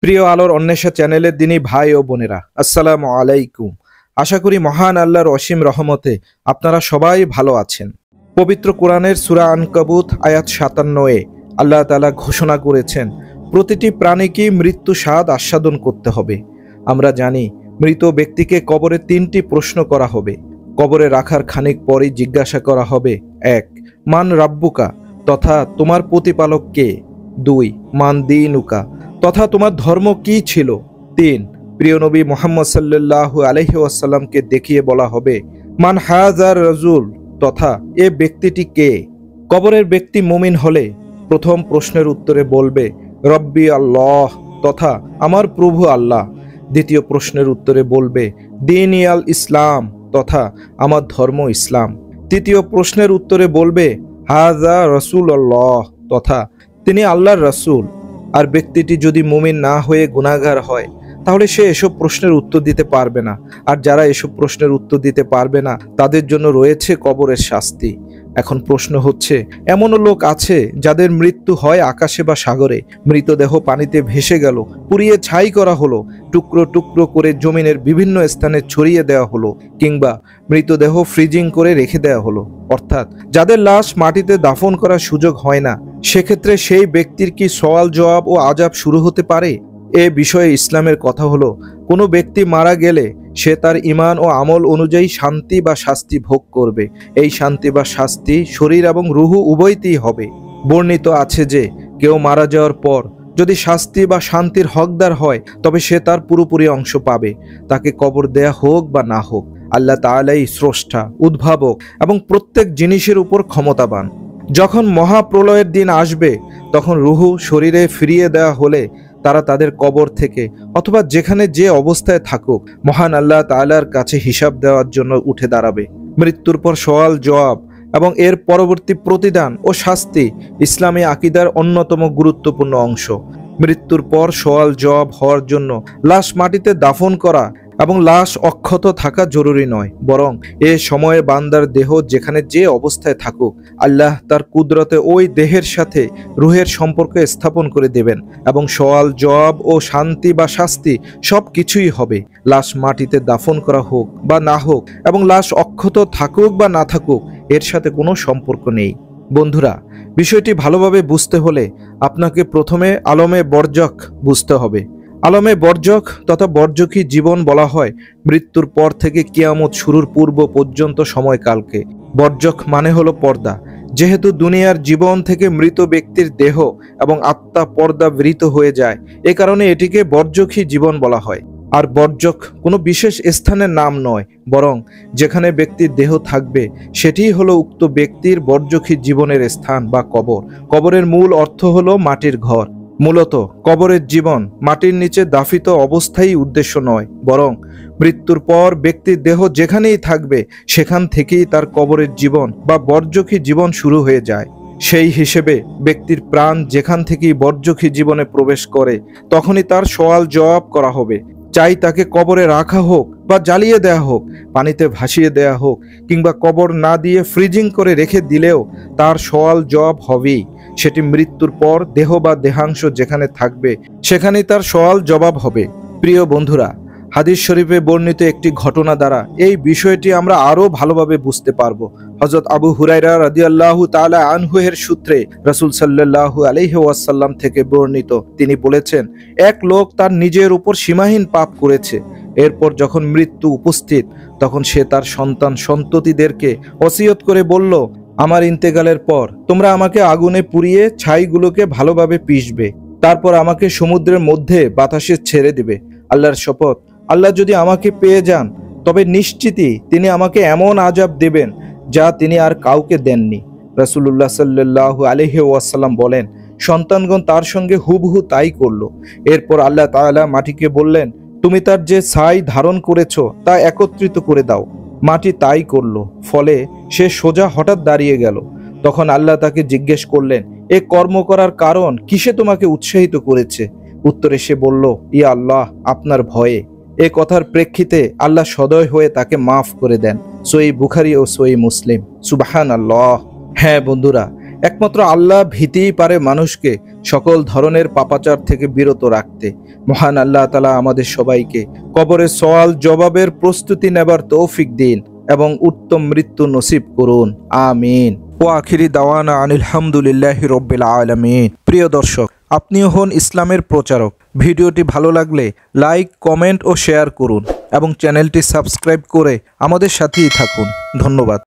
প্রিয় আলোর অন্বেষা চ্যানেলের দিনী ভাই ও বোনেরা, আসসালামু আলাইকুম। আশা করি মহান আল্লাহর অসীম রহমতে আপনারা সবাই ভালো আছেন। পবিত্র কোরআনের সূরা আনকাবুত আয়াত 57-এ আল্লাহ তাআলা ঘোষণা করেছেন, প্রতিটি প্রাণীকে মৃত্যু স্বাদ আস্বাদন করতে হবে। আমরা জানি মৃত ব্যক্তিকে কবরে 3টি প্রশ্ন করা হবে। কবরে রাখার খানিক পরেই জিজ্ঞাসা করা হবে, 1. মান রাব্বুকা, তথা তোমার প্রতিপালক কে? 2. মান দীনুকা, তথা তোমার ধর্ম কি ছিল? 3. প্রিয় নবী মুহাম্মদ সাল্লাল্লাহু আলাইহি ওয়াসাল্লামকে দেখিয়ে বলা হবে, মান হাযার রাজুল, তথা এ ব্যক্তিটি কে? কবরের ব্যক্তি মুমিন হলে প্রথম প্রশ্নের উত্তরে বলবে, রব্বি আল্লাহ, তথা আমার প্রভু আল্লাহ। দ্বিতীয় প্রশ্নের উত্তরে বলবে, দীনি আল ইসলাম, তথা আমার ধর্ম ইসলাম। তৃতীয় প্রশ্নের উত্তরে বলবে, হাযা রাসূলুল্লাহ, তথা তিনি আল্লাহর রাসূল। আর ব্যক্তিটি যদি মুমিন না হয়ে গুনাহগার হয়, তাহলে সে এসব প্রশ্নের উত্তর দিতে পারবে না। আর যারা এসব প্রশ্নের উত্তর দিতে পারবে না, তাদের জন্য রয়েছে কবরের শাস্তি। এখন প্রশ্ন হচ্ছে, এমনও লোক আছে যাদের মৃত্যু হয় আকাশে বা সাগরে, মৃতদেহ পানিতে ভেসে গেল, পুড়িয়ে ছাই করা হলো, টুকরো টুকরো করে জমিনের বিভিন্ন স্থানে ছড়িয়ে দেওয়া হলো, কিংবা মৃতদেহ ফ্রিজিং করে রেখে দেওয়া হলো। অর্থাৎ যাদের লাশ মাটিতে দাফন করার সুযোগ হয় না, সেক্ষেত্রে সেই ব্যক্তির কি সওয়াল জবাব ও আযাব শুরু হতে পারে? এ বিষয়ে ইসলামের কথা হলো, কোনো ব্যক্তি মারা গেলে সে তার ঈমান ও আমল অনুযায়ী শান্তি বা শাস্তি ভোগ করবে। এই শান্তি বা শাস্তি শরীর এবং রুহ উভয়তেই হবে। বর্ণিত আছে যে কেউ মারা যাওয়ার পর যদি শাস্তি বা শান্তির হকদার হয়, তবে সে তার পুরোপুরি অংশ পাবে, তাকে কবর দেয়া হোক বা না হোক। আল্লাহ তাআলাই স্রষ্টা, উদ্ভাবক এবং প্রত্যেক জিনিসের উপর ক্ষমতাবান। যখন মহাপ্রলয়ের দিন আসবে, তখন রুহু শরীরে ফিরিয়ে দেওয়া হলে তারা তাদের কবর থেকে অথবা যেখানে যে অবস্থায় থাকুক, মহান আল্লাহ তাআলার কাছে হিসাব দেওয়ার জন্য উঠে দাঁড়াবে। মৃত্যুর পর সওয়াল জবাব এবং এর পরবর্তী প্রতিদান ও শাস্তি ইসলামী আকীদার অন্যতম গুরুত্বপূর্ণ অংশ। মৃত্যুর পর সওয়াল জবাব হওয়ার জন্য লাশ মাটিতে দাফন করা এবং লাশ অক্ষত থাকা জরুরি নয়, বরং এ সময়ে বান্দার দেহ যেখানে যে অবস্থায় থাকুক, আল্লাহ তার কুদরতে ওই দেহের সাথে রুহের সম্পর্ক স্থাপন করে দেবেন এবং সওয়াল জবাব ও শান্তি বা শাস্তি সব কিছুই হবে। লাশ মাটিতে দাফন করা হোক বা না হোক এবং লাশ অক্ষত থাকুক বা না থাকুক, এর সাথে কোনো সম্পর্ক নেই। বন্ধুরা, বিষয়টি ভালোভাবে বুঝতে হলে আপনাকে প্রথমে আলমে বরজখ বুঝতে হবে। আলমে বরজখ তথা বরজখী জীবন বলা হয় মৃত্যুর পর থেকে কিয়ামত শুরুর পূর্ব পর্যন্ত সময়কালকে। বরজখ মানে হলো পর্দা। যেহেতু দুনিয়ার জীবন থেকে মৃত ব্যক্তির দেহ এবং আত্মা পর্দাবৃত হয়ে যায়, এ কারণে এটিকে বরজখী জীবন বলা হয়। আর বরজখ কোনো বিশেষ স্থানের নাম নয়, বরং যেখানে ব্যক্তির দেহ থাকবে সেটিই হলো উক্ত ব্যক্তির বরজখী জীবনের স্থান বা কবর। কবরের মূল অর্থ হলো মাটির ঘর। মূলত কবরের জীবন মাটির নিচে দাফিত অবস্থায় উদ্দেশ্য নয়, বরং মৃত্যুর পর ব্যক্তির দেহ যেখানেই থাকবে সেখান থেকেই তার কবরের জীবন বা বরজখী জীবন শুরু হয়ে যায়। সেই হিসেবে ব্যক্তির প্রাণ যেখান থেকেই বরজখী জীবনে প্রবেশ করে, তখনই তার সওয়াল জবাব করা হবে। চাই তাকে কবরে রাখা হোক বা জ্বালিয়ে দেয়া হোক, পানিতে ভাসিয়ে দেয়া হোক, কিংবা কবর না দিয়ে ফ্রিজিং করে রেখে দিলেও তার সওয়াল জবাব হবেই। সেটি মৃত্যুর পর দেহ বা দেহাংশ যেখানে থাকবে সেখানেই তার সওয়াল জবাব হবে। প্রিয় বন্ধুরা, হাদিস শরীফে বর্ণিত একটি ঘটনা দ্বারা এই বিষয়টি আমরা আরো ভালোভাবে বুঝতে পারবো। হযরত আবু হুরায়রা রাদিয়াল্লাহু তাআলা আনহু এর সূত্রে রাসূল সাল্লাল্লাহু আলাইহি ওয়াসাল্লাম থেকে বর্ণিত, তিনি বলেছেন, এক লোক তার নিজের উপর সীমাহীন পাপ করেছে। এরপর যখন মৃত্যু উপস্থিত, তখন সে তার সন্তান সন্ততিদেরকে ওসিয়ত করে বলল, আমার ইন্তেকালের পর তোমরা আমাকে আগুনে পুড়িয়ে ছাইগুলোকে ভালোভাবে পিষবে, তারপর আমাকে সমুদ্রের মধ্যে বাতাসে ছেড়ে দিবে। আল্লাহর শপথ, আল্লাহ যদি আমাকে পেয়ে যান, তবে নিশ্চিতই তিনি আমাকে এমন আযাব দেবেন যা তিনি আর কাউকে দেননি। রাসূলুল্লাহ সাল্লাল্লাহু আলাইহি ওয়াসাল্লাম বলেন, সন্তানগণ তার সঙ্গে হুবহু তাই করল। এরপর আল্লাহ তাআলা মাটিকে বললেন, তুমি তার যে ছাই ধারণ করেছ তা একত্রিত করে দাও। মাটি তাই করল, ফলে সে সোজা হঠাৎ দাঁড়িয়ে গেল। তখন আল্লাহ তাকে জিজ্ঞেস করলেন, এ কর্ম করার কারণ কিসে তোমাকে উৎসাহিত করেছে? উত্তরে সে বলল, ইয়া আল্লাহ, আপনার ভয়ে। এ কথার প্রেক্ষিতে আল্লাহ সদয় হয়ে তাকে মাফ করে দেন। সহিহ বুখারী ও সহিহ মুসলিম। সুবহানাল্লাহ। হ্যাঁ বন্ধুরা, একমাত্র আল্লাহ ভীতিই পারে মানুষকে সকল ধরনের পাপাচার থেকে বিরত রাখতে। মহান আল্লাহ তাআলা আমাদের সবাইকে কবরে সওয়াল জবাবের প্রস্তুতি নেবার তৌফিক দিন এবং উত্তম মৃত্যু নসিব করুন, আমিন। ও আখিরি দাওয়ানা আনিল হামদুলিল্লাহি রাব্বিল আলামিন। প্রিয় দর্শক, আপনিও হন ইসলামের প্রচারক। ভিডিওটি ভালো লাগলে লাইক, কমেন্ট ও শেয়ার করুন এবং চ্যানেলটি সাবস্ক্রাইব করে আমাদের সাথেই থাকুন। ধন্যবাদ।